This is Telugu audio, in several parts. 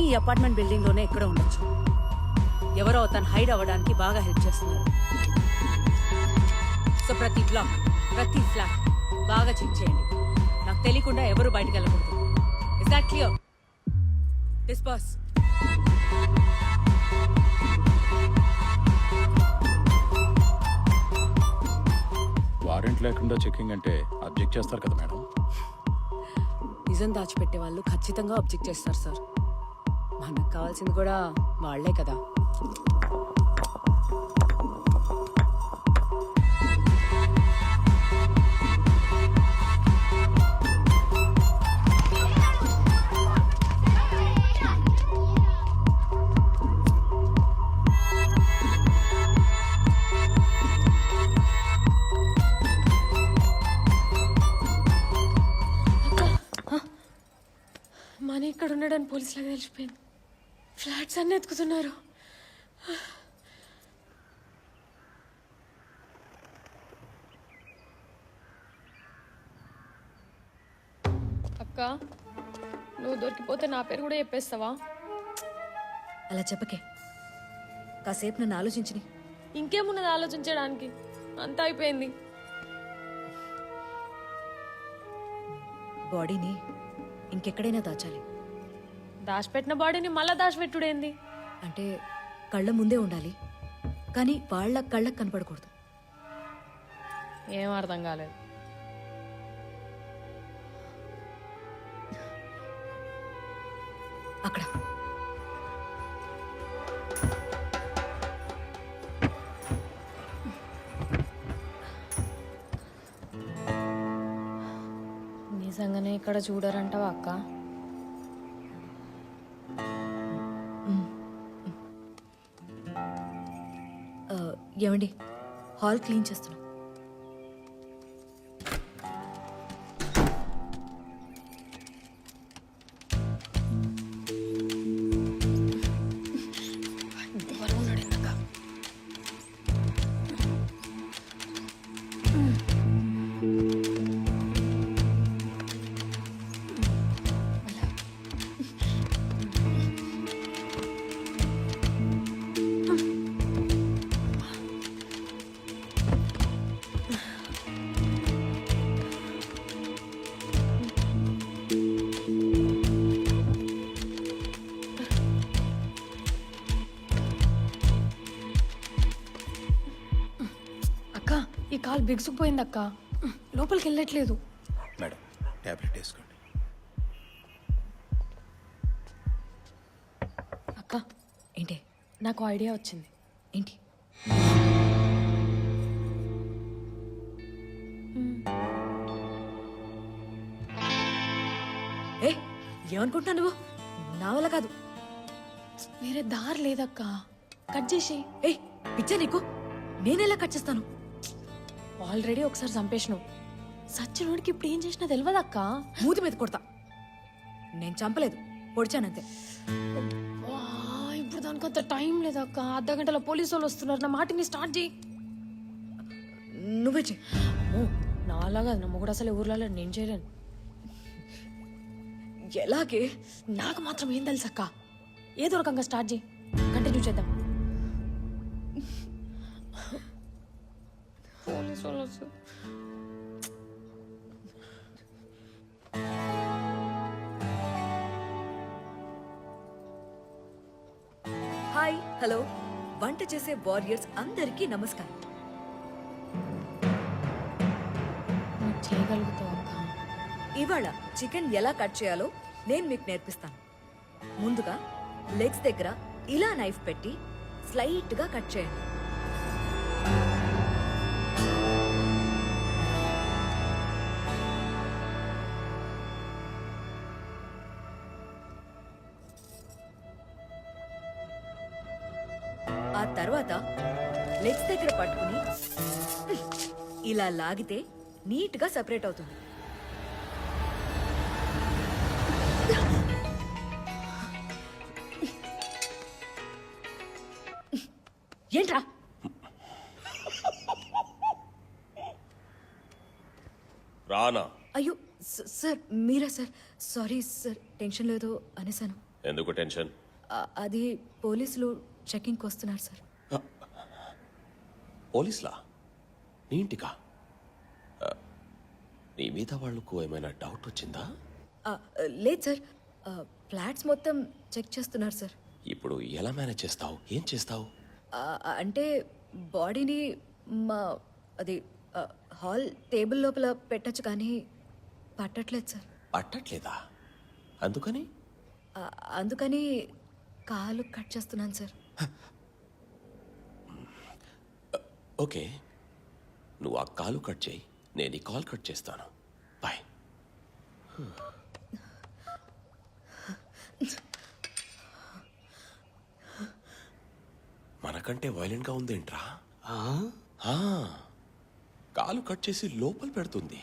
ఈ అపార్ట్మెంట్ బిల్డింగ్ లోనే ఎక్కడ ఉండొచ్చు. ఎవరో తను హైడ్ అవ్వడానికి బాగా హెల్ప్ చేస్తున్నారు. సో ప్రతి బ్లాక్, ప్రతి ఫ్లాట్ బాగా చెక్ చేయండి. నాకు తెలియకుండా ఎవరు బయటకు వెళ్ళకూడదు. Is that clear? Disperse. Warrant లేకుండా చెకింగ్ అంటే అబ్జెక్ట్ చేస్తారు కదా మేడం. నిజం దాచిపెట్టే వాళ్ళు ఖచ్చితంగా అబ్జెక్ట్ చేస్తారు సార్. మనకు కావాల్సింది కూడా వాళ్లే కదా. మనీ ఇక్కడ ఉన్నాడని పోలీసులకు తెలిసిపోయింది. ఫ్లాట్స్ అన్నీ ఎత్తుకుతున్నారు. అక్క, నువ్వు దొరికిపోతే నా పేరు కూడా చెప్పేస్తావా? అలా చెప్పకే, కాసేపు నన్ను ఆలోచించని. ఇంకేమున్నది ఆలోచించడానికి? అంతా అయిపోయింది. బాడీని ఇంకెక్కడైనా దాచాలి. దాచిపెట్టిన బాడీని మళ్ళా దాచిపెట్టుడేంది? అంటే కళ్ళ ముందే ఉండాలి, కానీ వాళ్ళ కళ్ళకు కనపడకూడదు. ఏం అర్థం కాలేదు. అక్కడ నిజంగానే ఇక్కడ చూడరంటావా అక్క? ఏమండి, హాల్ క్లీన్ చేస్తున్నా. ఈ కాలు బిగుసుకుపోయింది అక్క, లోపలికి వెళ్ళట్లేదు. మేడం, టాబ్లెట్ వేసుకోండి. అక్క, ఏంటి? నాకు ఐడియా వచ్చింది. ఏంటి? ఏ ఏమనుకుంటున్నా నువ్వు? నా వల్ల కాదు. వేరే దారి లేదక్క, కట్ చేసి. ఏ పిచ్చా నీకు? నేనెలా కట్ చేస్తాను? ఆల్రెడీ ఒకసారి చంపేసినావు. సచ్చినోడికి ఇప్పుడు ఏం చేసినా తెలియదక్క. మూతి మీద కొడతా. నేను చంపలేదు, పొడిచానంతే. ఇప్పుడు దానికంత టైం లేదక్క. అర్ధ గంటలో పోలీసు వాళ్ళు వస్తున్నారు. నా మాటిని స్టార్ట్ చేయి. నువ్వే చెయ్యి. నాలాగా నా మొగుడు అసలు ఊర్లలో నేను చేయలేను. ఎలాగే? నాకు మాత్రం ఏం తెలుసు అక్క. ఏదో రకంగా స్టార్ట్ చేయి, కంటిన్యూ చేద్దాం. పోలీసు వాళ్ళు వస్తారు. Hi, hello. వంట చేసే వారియర్స్ అందరికీ నమస్కారం. నువ్వు చేయగలుగుతావు అక్క. ఇవాళ చికెన్ ఎలా కట్ చేయాలో నేను మీకు నేర్పిస్తాను. ముందుగా లెగ్స్ దగ్గర ఇలా నైఫ్ పెట్టి స్లైట్ గా కట్ చేయండి. ఆ తర్వాత లెగ్స్ దగ్గర పట్టుకుని ఇలా లాగితే నీట్ గా సెపరేట్ అవుతుంది. ఏంట్రా? రానా? అయ్యో సార్, మీరా సార్? సారీ సార్, టెన్షన్ లేదో అనేసాను. ఎందుకు టెన్షన్? అది పోలీసులు చెకింగ్కి వస్తున్నారు సార్. పోలీసులా? నీ ఇంటికా? నీ మీద వాళ్ళకు ఏమైనా డౌట్ వచ్చిందా? లేదు సార్, ఫ్లాట్స్ మొత్తం చెక్ చేస్తున్నారు సార్. ఇప్పుడు ఎలా మేనేజ్ చేస్తావు? ఏం చేస్తావు? అంటే బాడీని మా అది హాల్ టేబుల్ లోపల పెట్టచ్చు కానీ పట్టట్లేదు సార్. పట్టట్లేదా? అందుకని అందుకని కాలు కట్ చేస్తున్నాను సార్. ఓకే, నువ్వు ఆ కాలు కట్ చేయి, నేను ఈ కాల్ కట్ చేస్తాను. బాయ్. మనకంటే వైలెంట్గా ఉందేంట్రా? ఆ, కాలు కట్ చేసి లోపల పెడుతుంది.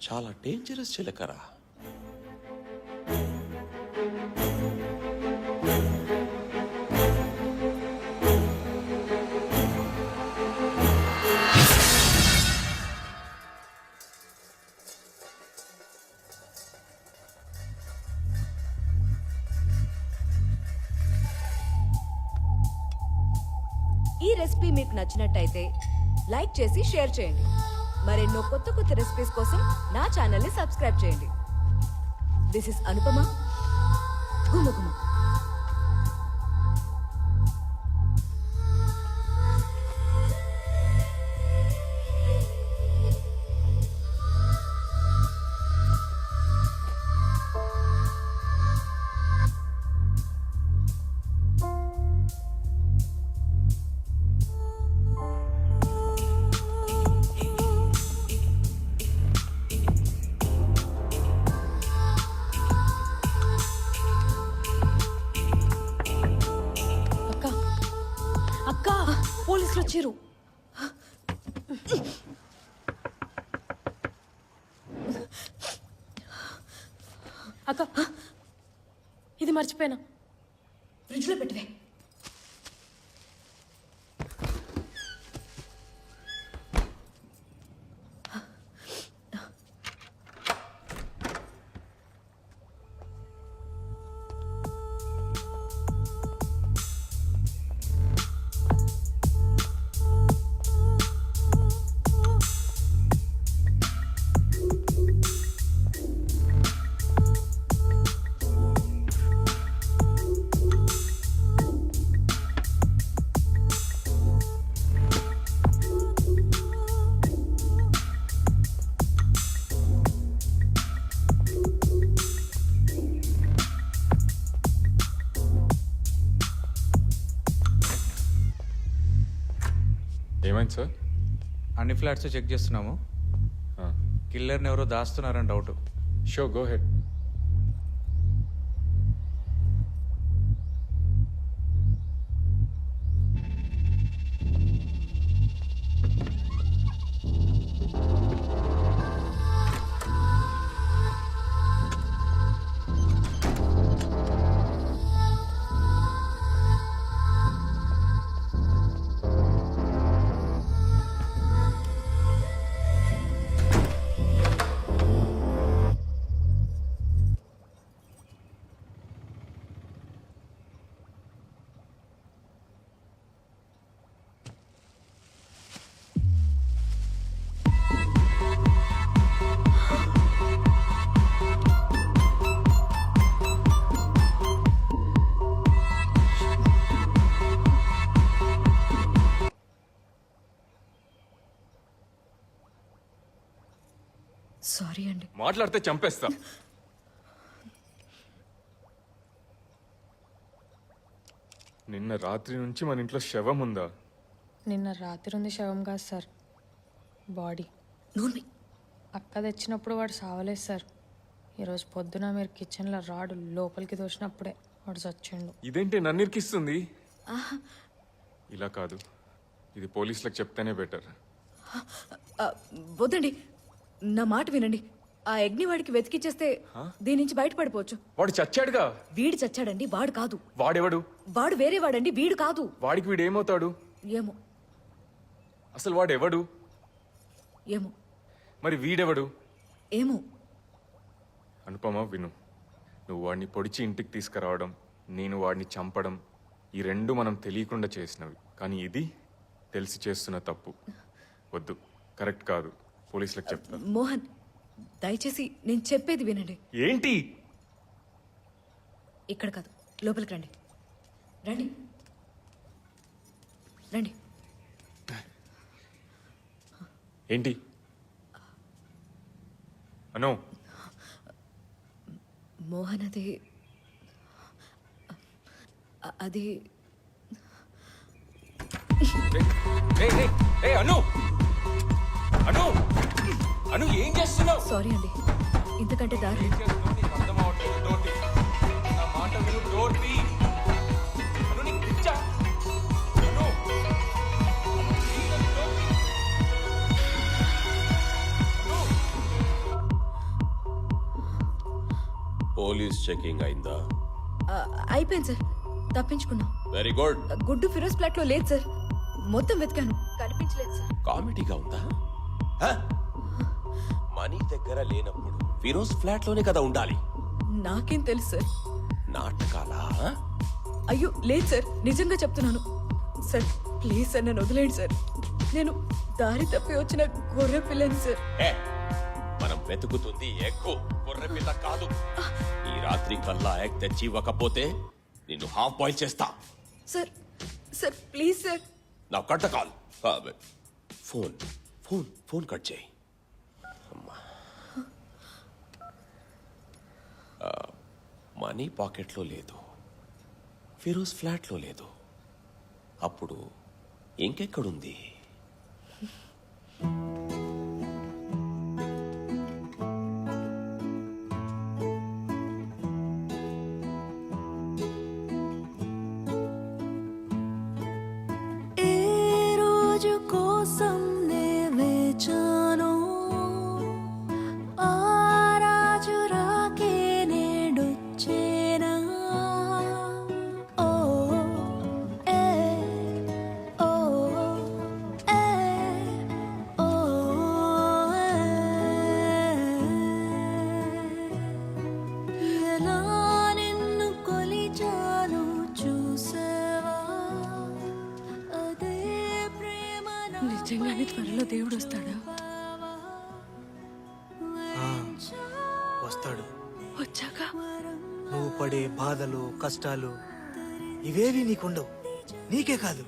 చాలా డేంజరస్ చిలకరా. ఈ రెసిపీ మీకు నచ్చినట్టయితే లైక్ చేసి షేర్ చేయండి. మరెన్నో కొత్త కొత్త రెసిపీస్ కోసం నా ఛానల్ని సబ్స్క్రైబ్ చేయండి. దిస్ ఇస్ అనుపమ గుమగుమ. అక్క అక్క పోలీసులు వచ్చారు. అక్క ఇది మర్చిపోయినా. ఫ్రిడ్జ్లో పెట్టివే. ఏమైంది సార్? అన్ని ఫ్లాట్స్ చెక్ చేస్తున్నాము. కిల్లర్ని ఎవరో దాస్తున్నారని doubt. So go ahead. Sorry అండి. మాట్లాడితే చంపేస్తా. నిన్న రాత్రి నుంచి మన ఇంట్లో శవం ఉందా? నిన్న రాత్రి ఉంది శవం కాదు సార్, బాడీ. నూనె అక్క తెచ్చినప్పుడు వాడు సావలేదు సార్. ఈరోజు పొద్దున మీరు కిచెన్లో రాడు లోపలికి దోసినప్పుడే వాడు చచ్చిండు. ఇదేంటి నన్ను ఇరికిస్తుంది? ఇలా కాదు, ఇది పోలీసులకు చెప్తేనే బెటర్. వద్దండి, నా మాట వినండి. ఆ అగ్ని వాడికి వెతికిచ్చేస్తే దీని నుంచి బయటపడిపోవచ్చు. వాడు చచ్చాడుగా. వీడు చచ్చాడండి, వాడు కాదు. వాడెవడు? వాడు వేరే వాడండి, వీడు కాదు. వాడికి వీడు ఏమవుతాడు? ఏమో అసలు వాడెవడు? ఏమో మరి వీడెవడు? ఏమో. అనుపమ విను, నువ్వు వాడిని పొడిచి ఇంటికి తీసుకురావడం నేను వాడిని చంపడం ఈ రెండు మనం తెలియకుండా చేసినవి. కానీ ఇది తెలిసి చేస్తున్న తప్పు. వద్దు, కరెక్ట్ కాదు. పోలీసులకు చెప్తా. మోహన్ దయచేసి నేను చెప్పేది వినండి. ఏంటి? ఇక్కడ కాదు, లోపలికి రండి. రండి రండి. ఏంటి అను? మోహన్ అది అను అను అను ఏం చేస్తున్నావు? సారీ అండి, ఇంతకంటే దారి అర్థం అవట్లేదు. డోర్తి నా మాట విను. డోర్తి అను నీకు పిచ్చా? అను పోలీస్ చెకింగ్ అయిందా? అయిపోయింది సార్, తప్పించుకున్నాం. Very good. గుడ్డు ఫిరోజ్ ఫ్లాట్ లో లేదు సార్, మొత్తం వెతికాను కనిపించలేదు సార్. కామెడీగా ఉందా? హ? మనీ దగ్గర లేనప్పుడు ఫిరోజ్ ఫ్లాట్ లోనే కదా ఉండాలి. నాకేం తెలుసు సార్. నాటకాలా? అయ్యో లేదు సార్, నిజంగా చెప్తున్నాను సార్. ప్లీజ్ సార్ నన్ను వదిలేండి సార్. నేను దారి తప్పి వచ్చిన గొర్రె పిల్లని సార్. ఏ, మనం వెతుకుతుంది ఎగ్గు, గొర్రె పిల్ల కాదు. ఈ రాత్రి కల్లా ఎగ్ తెచ్చి ఇవ్వకపోతే నిన్ను హాఫ్ బాయిల్ చేస్తా. Sir sir please sir. నా కట్ట call. Phone phone phone cut చేయి. అమ్మా. మనీ పాకెట్లో లేదు, ఫిరోజ్ ఫ్లాట్లో లేదు. అప్పుడు ఇంకెక్కడుంది? నిజంగానే త్వరలో దేవుడు వస్తాడా? వస్తాడు. వచ్చాక నువ్వు పడే బాధలు కష్టాలు ఇవేవి నీకుండవు. నీకే కాదు,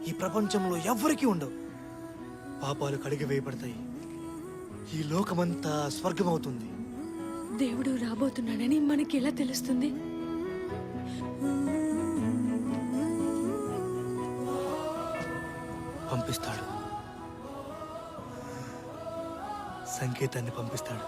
ఈ ప్రపంచంలో ఎవ్వరికీ ఉండవు. పాపాలు కడిగి వేయబడతాయి. ఈ లోకమంతా స్వర్గమవుతుంది. దేవుడు రాబోతున్నాడని మనకి ఎలా తెలుస్తుంది? పంపిస్తాడు, సంకేతాన్ని పంపిస్తాడు.